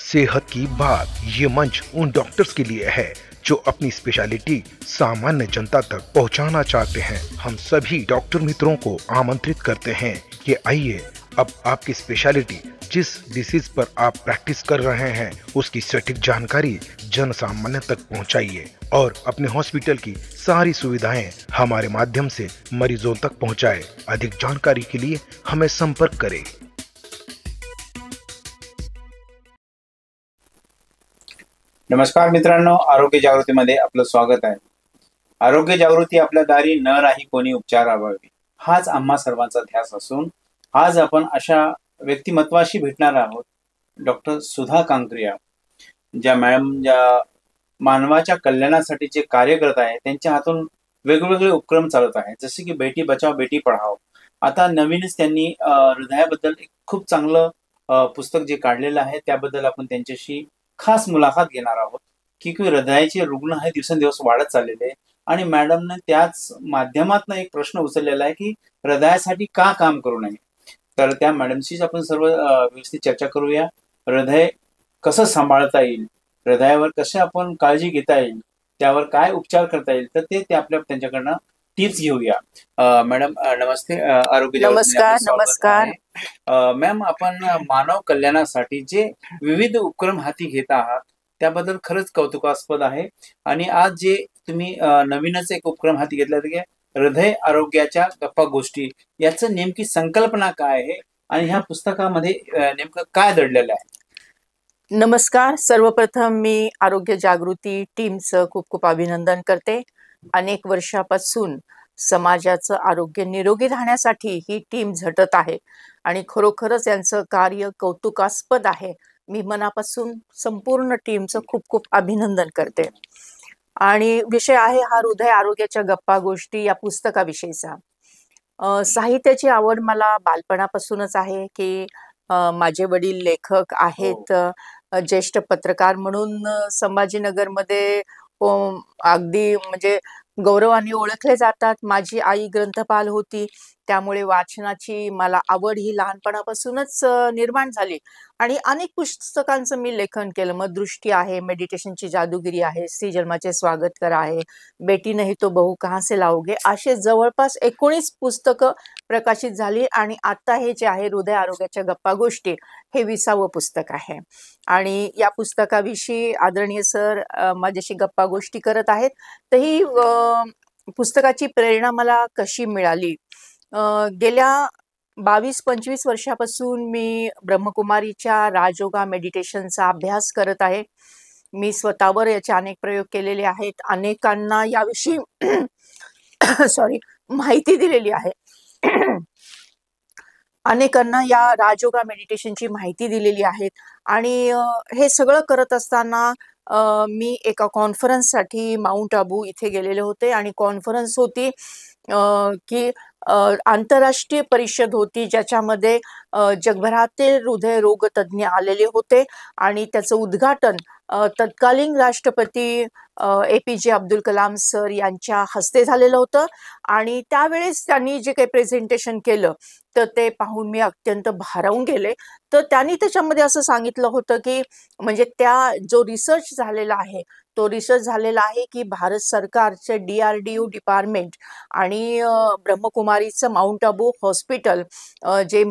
सेहत की बात ये मंच उन डॉक्टर्स के लिए है जो अपनी स्पेशलिटी सामान्य जनता तक पहुंचाना चाहते हैं। हम सभी डॉक्टर मित्रों को आमंत्रित करते हैं कि आइए अब आपकी स्पेशलिटी जिस डिसीज पर आप प्रैक्टिस कर रहे हैं उसकी सटीक जानकारी जन सामान्य तक पहुंचाइए और अपने हॉस्पिटल की सारी सुविधाएं हमारे माध्यम से मरीजों तक पहुंचाएं। अधिक जानकारी के लिए हमें संपर्क करें। नमस्कार मित्रांनो, आरोग्य जागृतीमध्ये आपलं स्वागत आहे। आरोग्य जागृती आपल्या दारी न राही कोणी उपचार अभावी, हाच आम्हा सर्वांचा ध्यास असून आज आपण अशा व्यक्तिमत्वाशी भेटणार आहोत। डॉक्टर सुधा कांकरिया, ज्या मॅडम ज्या मानवाच्या कल्याणासाठी जे कार्य करत आहे, त्यांच्या हातून वेगवेगळे उपक्रम चालत आहे, जसे की बेटी बचाओ बेटी पढाओ। आता नवीनच त्यांनी हृदयाबद्दल एक खूप चांगलं पुस्तक जे काढलेलं आहे, त्याबद्दल आपण त्यांच्याशी खास मुलाखत घेणार आहोत की हृदयाचे रुग्ण हे दिवसेंदिवस वाढत चाललेले आहे आणि मॅडमने त्याच माध्यमातून एक प्रश्न उचललेला आहे की हृदयासाठी का काम करू नये। तर त्या मॅडमशीच आपण सर्व व्यवस्थित चर्चा करूया। हृदय कसं सांभाळता येईल, हृदयावर कसे आपण काळजी घेता येईल, त्यावर काय उपचार करता येईल, तर ते आपल्या त्यांच्याकडनं टिप्स घेऊया। मॅडम नमस्ते, आरोग्य नमस्कार। मॅम, आपण मानव कल्याणासाठी जे विविध उपक्रम हाती घेत आहात त्याबद्दल खरंच कौतुकास्पद आहे। आणि आज जे तुम्ही नवीनच एक उपक्रम हाती घेतला की हृदय आरोग्याच्या गप्पा गोष्टी, याचं नेमकी संकल्पना काय आहे आणि ह्या पुस्तकामध्ये नेमकं काय दडलेलं आहे? नमस्कार, सर्वप्रथम मी आरोग्य जागृती टीमचं खूप खूप अभिनंदन करते। अनेक वर्षापासून समाजाचं आरोग्य निरोगी राहण्यासाठी ही टीम झटत आहे आणि खरोखरच यांचं कार्य कौतुकास्पद आहे। मी मनापासून संपूर्ण टीमचं खूप खूप अभिनंदन करते। आणि विषय आहे हा हृदय आरोग्याच्या गप्पा गोष्टी या पुस्तकाविषयीचा। साहित्याची आवड मला बालपणापासूनच आहे की माझे वडील लेखक आहेत, ज्येष्ठ पत्रकार म्हणून संभाजीनगरमध्ये अगदी म्हणजे गौरवाने ओळखले जातात। माझी आई ग्रंथपाल होती, त्यामुळे वाचनाची मला आवड ही लहानपणापासूनच निर्माण झाली आणि अनेक पुस्तकांचं मी लेखन केलं। मग दृष्टी आहे, मेडिटेशनची जादूगिरी आहे, स्त्री जन्माचे स्वागत करा आहे, बेटी नहीं तो बहू कहाँ से लाओगे, असे जवळपास 19 पुस्तकं प्रकाशित झाली आणि आता हे जे आहे हृदय आरोग्याच्या गप्पा गोष्टी हे 20वे पुस्तक आहे। आणि या पुस्तकाविषयी आदरणीय सर माझ्याशी गप्पा गोष्टी करत आहेत। तर ही पुस्तकाची प्रेरणा मला कशी मिळाली? गेल्या 22-25 वर्षापासून मी ब्रह्मकुमारीच्या राजयोगा मेडिटेशनचा अभ्यास करत आहे। मी स्वतःवर याचे अनेक प्रयोग केलेले आहेत, अनेकांना याविषयी माहिती दिलेली आहे। अनेकांना या राजयोगा मेडिटेशनची माहिती दिलेली आहे आणि हे सगळं करत असताना मी एका कॉन्फरन्ससाठी माउंट आबू इथे गेलेले होते आणि कॉन्फरन्स होती की आंतरराष्ट्रीय परिषद होती, ज्याच्यामध्ये जगभरातील हृदय रोग तज्ञ आलेले होते आणि त्याचं उद्घाटन तत्कालीन राष्ट्रपती APJ अब्दुल कलाम सर यांच्या हस्ते झालेलं होतं। आणि त्यावेळेस त्यांनी जे काही प्रेझेंटेशन केलं तर ते पाहून मी अत्यंत भारावून गेले। तर त्यांनी त्याच्यामध्ये असं सांगितलं होतं की म्हणजे त्या जो रिसर्च झालेला आहे तो रिसर्च झालेला आहे की भारत सरकारचे DRDO डिपार्टमेंट आणि ब्रह्मकुमारीचं माउंट आबू हॉस्पिटल, जे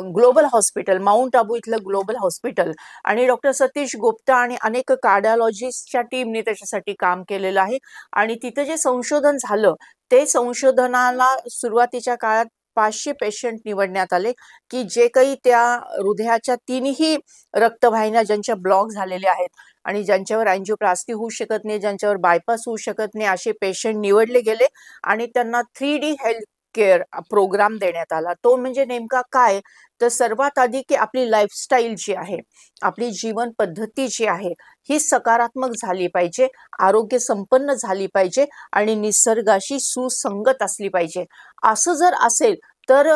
ग्लोबल हॉस्पिटल, माउंट आबू इथलं ग्लोबल हॉस्पिटल आणि डॉक्टर सतीश गुप्ता आणि अनेक कार्डिओलॉजिस्टच्या टीमने त्याच्यासाठी काम केलेलं आहे। आणि तिथे जे संशोधन झालं ते संशोधनाला सुरुवातीच्या काळात 500 पेशंट निवडण्यात आले की जे काही त्या हृदयाच्या तिन्ही रक्तवाहिन्या ज्यांच्या ब्लॉक झालेल्या आहेत आणि ज्यांच्यावर अँजिओप्लास्टी होऊ शकत नाही, ज्यांच्यावर बायपास होऊ शकत नाही, असे पेशंट निवडले गेले आणि त्यांना 3D हेल्थ केअर प्रोग्राम देण्यात आला। तो म्हणजे नेमका काय, तर सर्वात आधी की आपली लाईफस्टाईल जी आहे, आपली जीवन पद्धती जी आहे ही सकारात्मक झाली पाहिजे, आरोग्य संपन्न झाली पाहिजे आणि निसर्गाशी सुसंगत असली पाहिजे। असं जर असेल तर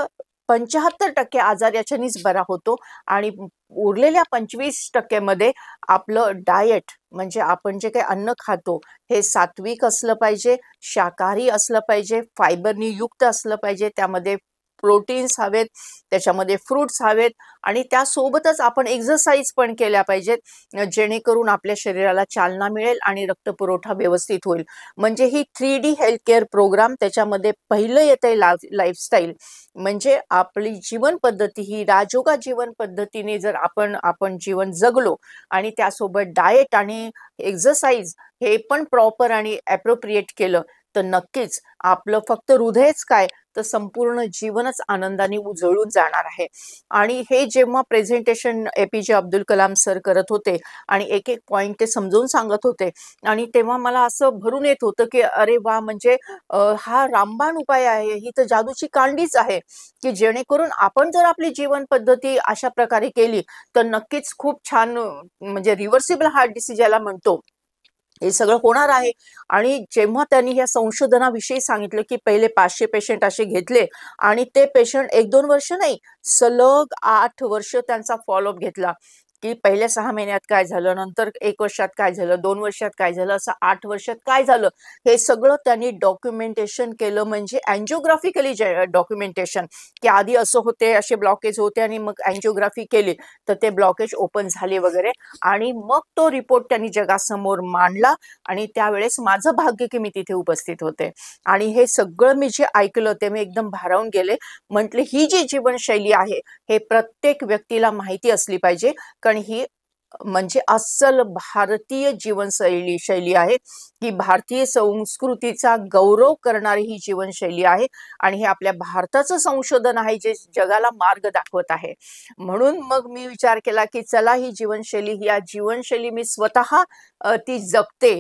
75% आजार याच्यानेच बरा होतो आणि उरलेल्या 25% मध्ये आपलं डाएट म्हणजे आपण जे काही अन्न खातो हे सात्विक असलं पाहिजे, शाकाहारी असलं पाहिजे, फायबरनी युक्त असलं पाहिजे, त्यामध्ये प्रोटीन्स हवेत, त्याच्यामध्ये फ्रुट्स हवेत आणि त्यासोबतच आपण एक्सरसाइज पण केल्या पाहिजेत, जेणेकरून आपल्या शरीराला चालना मिळेल आणि रक्तपुरवठा व्यवस्थित होईल. म्हणजे ही 3D हेल्थ केअर प्रोग्राम, त्याच्यामध्ये पहिलं येतंय लाईफस्टाईल. म्हणजे आपली जीवन पद्धती ही राजयोगा जीवन पद्धतीने जर आपण जीवन जगलो आणि त्यासोबत डाएट आणि एक्सरसाइज हे पण प्रॉपर आणि ॲप्रोप्रिएट केलं, तर नक्कीच आपलं फक्त हृदयच काय तर संपूर्ण जीवनच आनंदाने उजळून जाणार आहे. आणि हे जेव्हा presentation APJ Abdul Kalam sir करत होते आणि एक एक पॉइंट ते समजावून सांगत होते, आणि तेव्हा मला असं भरून येत होतं की अरे वा, म्हणजे हा रामबाण उपाय आहे, ही तर जादूची कांडीच आहे, की जेणेकरून आपण जर आपली जीवन पद्धती अशा प्रकारे केली तर नक्कीच खूप छान, म्हणजे रिव्हर्सिबल हार्ट डिसीज ज्याला म्हणतो, हे सगळं होणार आहे. आणि जेव्हा त्यांनी या संशोधनाविषयी सांगितलं की पहिले 500 पेशंट असे घेतले आणि ते पेशंट 1-2 वर्ष नाही, सलग 8 वर्ष त्यांचा फॉलोअप घेतला, की पहिल्या 6 महिन्यात काय झालं, नंतर 1 वर्षात काय झालं, 2 वर्षात काय झालं, असं 8 वर्षात काय झालं, हे सगळं त्यांनी डॉक्युमेंटेशन केलं. म्हणजे अँजिओग्राफिकली डॉक्युमेंटेशन, की आधी असं होते, असे ब्लॉकेज होते आणि मग अँजिओग्राफी केली तर ते ब्लॉकेज ओपन झाले वगैरे, आणि मग तो रिपोर्ट त्यांनी जगासमोर मांडला. आणि त्यावेळेस माझं भाग्य की मी तिथे उपस्थित होते आणि हे सगळं मी जे ऐकलं ते मी एकदम भारावून गेले. म्हटले ही जी जीवनशैली आहे हे प्रत्येक व्यक्तीला माहिती असली पाहिजे, कारण ही म्हणजे अस्सल भारतीय शैली आहे, की भारतीय संस्कृतीचा गौरव करणारी ही जीवनशैली आहे आणि हे आपल्या भारताचं संशोधन आहे जे जगाला मार्ग दाखवत आहे. म्हणून मग मी विचार केला की चला ही जीवनशैली मी स्वतः ती जगते.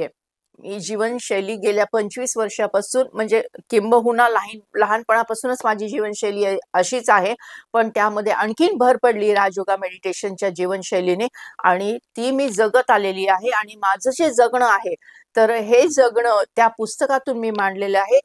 ही जीवनशैली गेल्या 25 वर्षापासून, म्हणजे किंबहुना लहानपणापासूनच माझी जीवनशैली अशीच आहे, पण त्यामध्ये आणखीन भर पडली राजयोगा मेडिटेशनच्या जीवनशैलीने आणि ती मी जगत आलेली आहे. आणि माझं जे जगणं आहे तर हे जगणं त्या पुस्तकातून मी मांडलेलं आहे.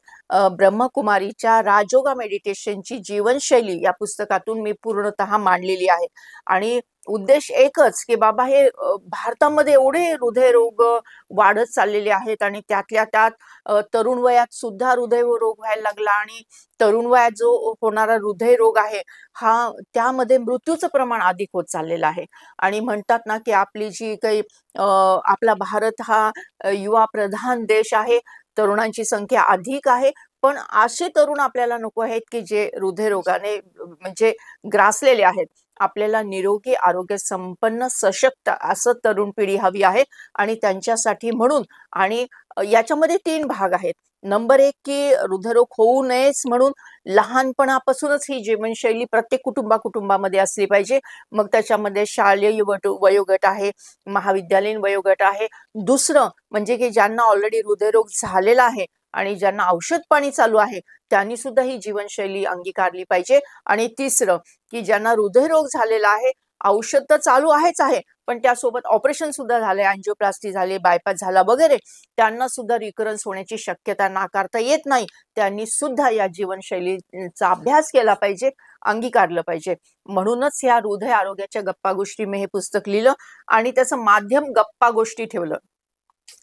ब्रह्मकुमारीच्या राजयोगा मेडिटेशनची जीवनशैली या पुस्तकातून मी पूर्णतः मांडलेली आहे. आणि उद्देश एकच की बाबा, हे भारतामध्ये एवढे हृदयरोग वाढत चाललेले आहेत आणि त्यातल्या त्यात तरुण वयात सुद्धा हृदयरोग व्हायला लागला. आणि तरुण वयात जो होणारा हृदयरोग आहे हा, त्यामध्ये मृत्यूचं प्रमाण अधिक होत चाललेलं आहे. आणि म्हणतात ना की आपली जी काही आपला भारत हा युवा प्रधान देश आहे, तरुणांची संख्या अधिक आहे, पण असे तरुण आपल्याला नको आहेत की जे हृदयरोगाने म्हणजे ग्रासलेले आहेत. आपल्याला निरोगी, आरोग्य संपन्न, सशक्त असं तरुण पिढी हवी आहे. आणि त्यांच्यासाठी म्हणून, आणि याच्यामध्ये 3 भाग आहेत. नंबर 1 की हृदयरोग होऊ नयेच म्हणून लहानपणापासूनच ही जीवनशैली प्रत्येक कुटुंबामध्ये असली पाहिजे. मग त्याच्यामध्ये शालेय वयोगट आहे, महाविद्यालयीन वयोगट आहे. दुसरं म्हणजे की ज्यांना ऑलरेडी हृदयरोग झालेला आहे आणि ज्यांना औषध पाणी चालू आहे त्यांनी सुद्धा ही जीवनशैली अंगीकारली पाहिजे. आणि तिसरं की ज्यांना हृदयरोग झालेला आहे, औषध तर चालू आहेच आहे, पण त्यासोबत ऑपरेशन सुद्धा झाले, अँजिओप्लास्टी झाली, बायपास झाला वगैरे, त्यांना सुद्धा रिकरन्स होण्याची शक्यता नाकारता येत नाही. त्यांनी सुद्धा या जीवनशैलीचा अभ्यास केला पाहिजे, अंगीकारलं पाहिजे. म्हणूनच या हृदय आरोग्याच्या गप्पा गोष्टी मी हे पुस्तक लिहिलं आणि त्याचं माध्यम गप्पा गोष्टी ठेवलं.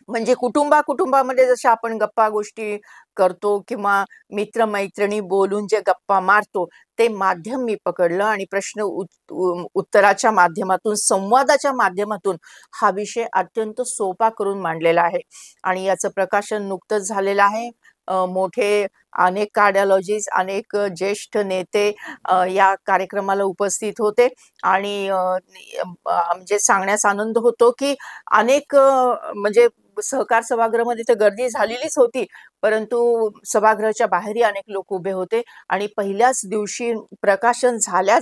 म्हणजे कुटुंबामध्ये जशा आपण गप्पा गोष्टी करतो किंवा मित्रमैत्रिणी बोलून जे गप्पा मारतो, ते माध्यम मी पकडलं आणि प्रश्न उत्तराच्या माध्यमातून, संवादाच्या माध्यमातून हा विषय अत्यंत सोपा करून मांडलेला आहे. आणि याचं प्रकाशन नुकतंच झालेलं आहे. मोठे अनेक कार्डिओलॉजिस्ट, अनेक ज्येष्ठ नेते या कार्यक्रमाला उपस्थित होते. आणि म्हणजे सांगण्यास आनंद होतो की अनेक म्हणजे सहकार सभागृहामध्ये तर गर्दी झालेलीच होती, परंतु सभागृहाच्या बाहेरही अनेक लोक उभे होते. आणि पहिल्याच दिवशी प्रकाशन झाल्या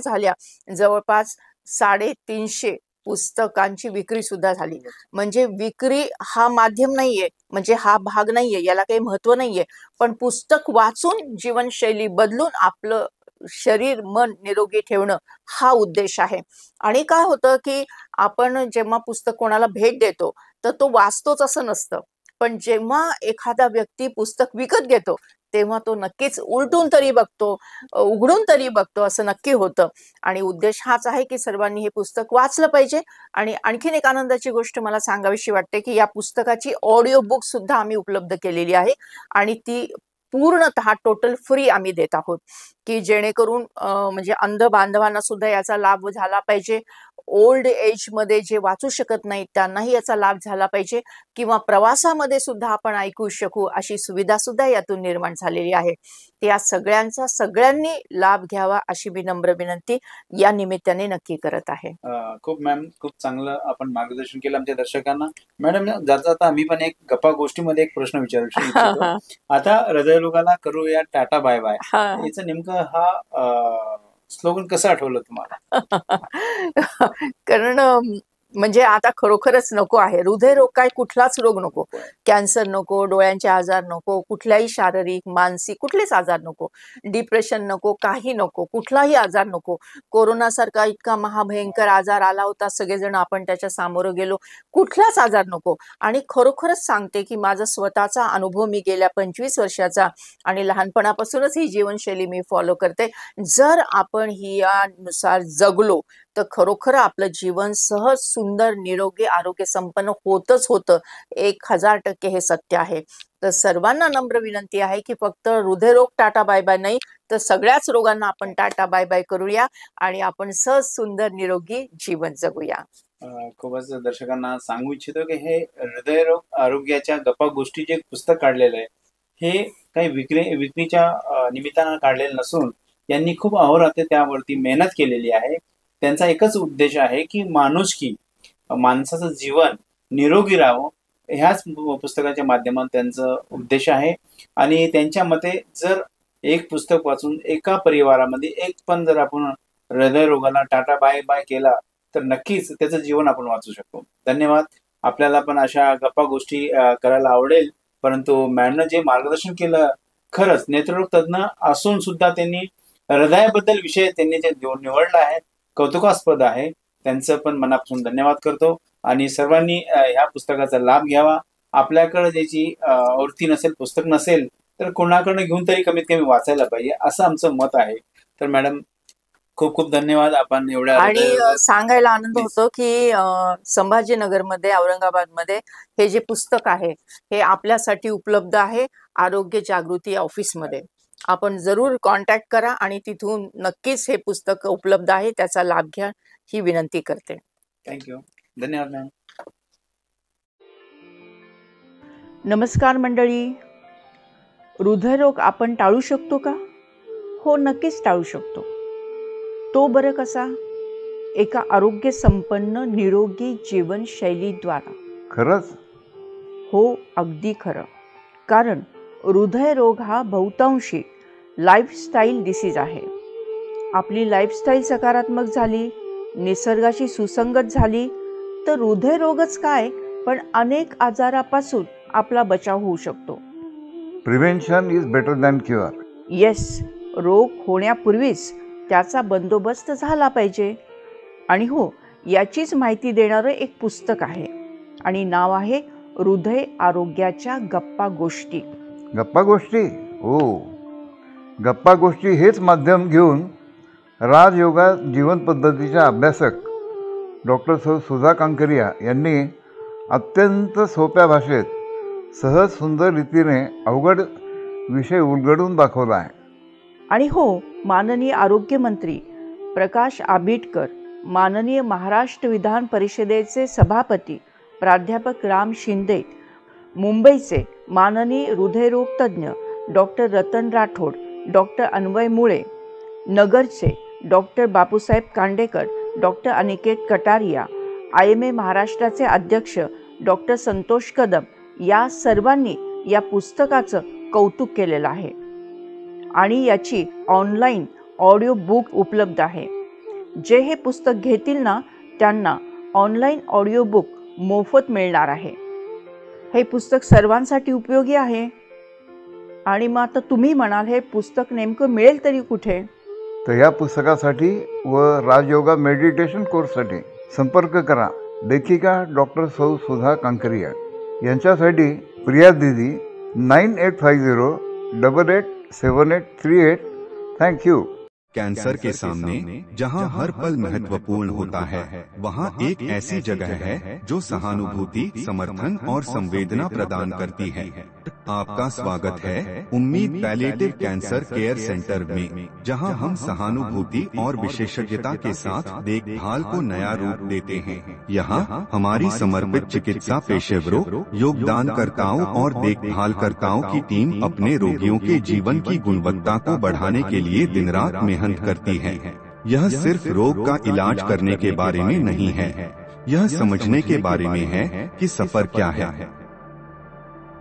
जवळपास 350 पुस्तकांची विक्री सुद्धा झाली. म्हणजे विक्री हा माध्यम नाहीये, म्हणजे हा भाग नाहीये, याला काही महत्व नाहीये, पण पुस्तक वाचून जीवनशैली बदलून आपलं शरीर मन निरोगी ठेवणं हा उद्देश आहे. आणि काय होतं की आपण जेव्हा पुस्तक कोणाला भेट देतो तर तो वाचतोच असं नसतं, पण जेव्हा एखादा व्यक्ती पुस्तक विकत घेतो तेव्हा तो नक्कीच उलटून तरी बघतो, उघडून तरी बघतो, असं नक्की होतं. आणि उद्देश हाच आहे की सर्वांनी हे पुस्तक वाचलं पाहिजे. आणि आणखीन एक आनंदाची गोष्ट मला सांगावीशी वाटते की या पुस्तकाची ऑडिओ बुक सुद्धा आम्ही उपलब्ध केलेली आहे आणि ती पूर्णतः टोटल फ्री आम्ही देत आहोत, की जेणेकरून म्हणजे अंध बांधवांना सुद्धा याचा लाभ झाला पाहिजे. ओल्ड एज मध्ये जे वाचू शकत नाहीत त्यांनाही याचा लाभ झाला पाहिजे, किंवा प्रवासामध्ये सुद्धा आपण ऐकू शकू अशी सुविधा सुद्धा यातून निर्माण झालेली आहे. या सगळ्यांचा सगळ्यांनी लाभ घ्यावा अशी विनम्र विनंती या निमित्ताने नक्की करत आहे. खूप मॅम, खूप चांगलं आपण मार्गदर्शन केलं आमच्या दर्शकांना. मॅडम, जाता आम्ही पण एक गप्पा गोष्टीमध्ये एक प्रश्न विचारू इच्छितो. आता हृदयरोगाला करूया टाटा बाय बाय, याचं नेमकं हा स्लोगन कसं आठवलं तुम्हाला? कारण म्हणजे आता खरोखरच नको आहे. हृदयरोग काय कुठलाच रोग नको, कॅन्सर नको, डोळ्यांचे आजार नको, कुठल्याही शारीरिक मानसिक कुठलेच आजार नको, डिप्रेशन नको, काही नको, कुठलाही आजार नको. कोरोना सारखा इतका महाभयंकर आजार आला होता, सगळेजण आपण त्याच्या सामोरं गेलो, कुठलाच आजार नको. आणि खरोखरच सांगते की माझा स्वतःचा अनुभव मी गेल्या 25 वर्षाचा आणि लहानपणापासूनच ही जीवनशैली मी फॉलो करते. जर आपण ही यानुसार जगलो तर खरोखर आपलं जीवन सहज, सुंदर, निरोगी, आरोग्य संपन्न होतच होतं. 1000% हे सत्य आहे. तर सर्वांना नम्र विनंती आहे की फक्त हृदयरोग टाटा बाय बाय नाही, तर सगळ्याच रोगांना आपण टाटा बाय बाय करूया आणि आपण सहज, सुंदर, निरोगी जीवन जगूया. खूपच दर्शकांना सांगू इच्छितो की हे हृदयरोग आरोग्याच्या गप्पा गोष्टी जे पुस्तक काढलेलं आहे, हे काही विक्रीच्या निमित्तानं काढलेलं नसून यांनी खूप अहोरात्र त्यावरती मेहनत केलेली आहे. त्यांचा एकच उद्देश आहे की माणुसकी, माणसाचं जीवन निरोगी राहावं, ह्याच पुस्तकाच्या माध्यमातून त्यांचा उद्देश आहे. आणि त्यांच्या मते जर एक पुस्तक वाचून एका परिवारामध्ये एक पण जर आपण हृदयरोगाला टाटा बाय बाय केला तर नक्कीच त्याचं जीवन आपण वाचू शकतो. धन्यवाद. आपल्याला पण अशा गप्पा गोष्टी करायला आवडेल, परंतु मॅडमनं जे मार्गदर्शन केलं, खरंच नेत्ररोग तज्ज्ञ असून सुद्धा त्यांनी हृदयाबद्दल विषय त्यांनी जे निवडला आहे, कौतुकास्पद आहे. त्यांचं पण मनापासून धन्यवाद करतो. आणि सर्वांनी ह्या पुस्तकाचा लाभ घ्यावा. आपल्याकडे ज्याची आवृत्ती नसेल, पुस्तक नसेल, तर कोणाकडनं घेऊन तरी कमीत कमी वाचायला पाहिजे, असं आमचं मत आहे. तर मॅडम, खूप खूप धन्यवाद. आपण एवढ्या आणि सांगायला आनंद होतो की संभाजीनगरमध्ये, औरंगाबादमध्ये हे जे पुस्तक आहे हे आपल्यासाठी उपलब्ध आहे आरोग्य जागृती ऑफिसमध्ये. आपण जरूर कॉन्टॅक्ट करा आणि तिथून नक्कीच हे पुस्तक उपलब्ध आहे, त्याचा लाभ घ्या ही विनंती करते. थँक्यू. धन्यवाद मॅम. नमस्कार मंडळी. हृदयरोग आपण टाळू शकतो का? हो, नक्कीच टाळू शकतो. तो बरं कसा? एका आरोग्य संपन्न निरोगी जीवनशैलीद्वारा. खरंच? हो, अगदी खरं. कारण हृदयरोग हा बहुतांशी लाईफस्टाईल डिसीज आहे. आपली लाईफस्टाईल सकारात्मक झाली, निसर्गाशी सुसंगत झाली तर हृदयरोगच काय पण अनेक आजारापासून आपला बचाव होऊ शकतो. Prevention is better than cure. Yes, रोग होण्यापूर्वीच त्याचा बंदोबस्त झाला पाहिजे. आणि हो, याचीच माहिती देणारं एक पुस्तक आहे आणि नाव आहे हृदय आरोग्याच्या गप्पा गोष्टी. गप्पा गोष्टी? हो, गप्पा गोष्टी हेच माध्यम घेऊन राजयोगा जीवन पद्धतीच्या अभ्यासक डॉक्टर सुधा कांकरिया यांनी अत्यंत सोप्या भाषेत सहज सुंदर रीतीने अवघड विषय उलगडून दाखवला आहे. आणि हो, माननीय आरोग्यमंत्री प्रकाश आंबेडकर, माननीय महाराष्ट्र विधान परिषदेचे सभापती प्राध्यापक राम शिंदे, मुंबईचे माननीय हृदयरोग तज्ज्ञ डॉक्टर रतन राठोड, डॉक्टर अन्वय मुळे, नगरचे doctor Bapusaheb Kandekar, doctor Aniket Kataria, IMA महाराष्ट्राचे अध्यक्ष डॉक्टर संतोष कदम या सर्वांनी या पुस्तकाचं कौतुक केलेलं आहे. आणि याची ऑनलाईन ऑडिओ बुक उपलब्ध आहे. जे हे पुस्तक घेतील ना त्यांना ऑनलाईन ऑडिओ बुक मोफत मिळणार आहे. हे पुस्तक सर्वांसाठी उपयोगी आहे. आणि मग आता तुम्ही म्हणाल हे पुस्तक नेमकं मिळेल तरी कुठे? तर या पुस्तकासाठी व राजयोगा मेडिटेशन कोर्ससाठी संपर्क करा लेखिका डॉक्टर सुधा कांकरिया यांच्यासाठी प्रिया दीदी 9850887838. Thank you. कैंसर के सामने जहां हर पल महत्वपूर्ण होता है, वहां एक ऐसी जगह है जो सहानुभूति, समर्थन और संवेदना प्रदान करती है. आपका स्वागत है उम्मीद पैलिएटिव कैंसर केयर सेंटर में, जहां हम सहानुभूति और विशेषज्ञता के साथ देखभाल को नया रूप देते हैं। यहां हमारी समर्पित चिकित्सा पेशेवरों, योगदानकर्ताओं और देखभालकर्ताओं की टीम अपने रोगियों के जीवन की गुणवत्ता को बढ़ाने के लिए दिन रात मेहनत करती है। यह सिर्फ रोग का इलाज करने के बारे में नहीं है, यह समझने के बारे में है कि सफर क्या है।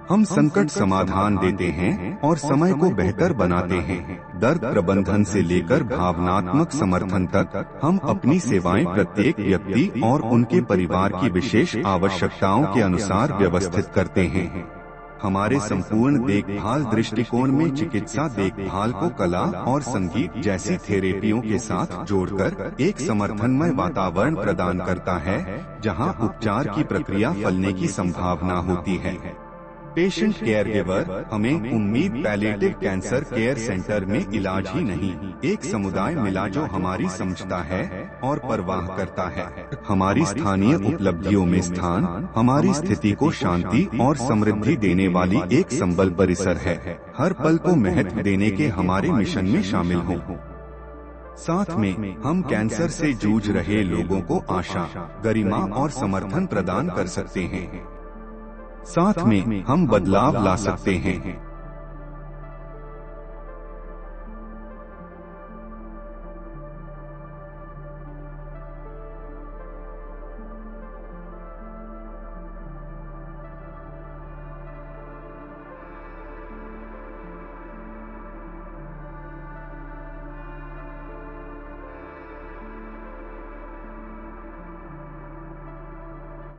हम संकट समाधान देते हैं और समय को बेहतर बनाते हैं। दर्द प्रबंधन से लेकर भावनात्मक समर्थन तक हम अपनी सेवाएं प्रत्येक व्यक्ति और उनके परिवार की विशेष आवश्यकताओं के अनुसार व्यवस्थित करते हैं। हमारे संपूर्ण देखभाल दृष्टिकोण में चिकित्सा देखभाल को कला और संगीत जैसी थेरेपियों के साथ जोड़कर एक समर्थनमय वातावरण प्रदान करता है, जहां उपचार की प्रक्रिया फलने की संभावना होती है। पेशेंट केयर गिवर हमें उम्मीद पैलिएटिव कैंसर केयर सेंटर में इलाज ही नहीं, एक समुदाय मिला जो हमारी समझता है और परवाह करता है। हमारी स्थानीय उपलब्धियों में स्थान हमारी स्थिति को शांति और समृद्धि देने वाली एक संबल परिसर है। हर पल को महत्व देने के हमारे मिशन में शामिल हों। साथ में हम कैंसर से जूझ रहे लोगों को आशा, गरिमा और समर्थन प्रदान कर सकते हैं। साथ में हम बदलाव ला सकते हैं।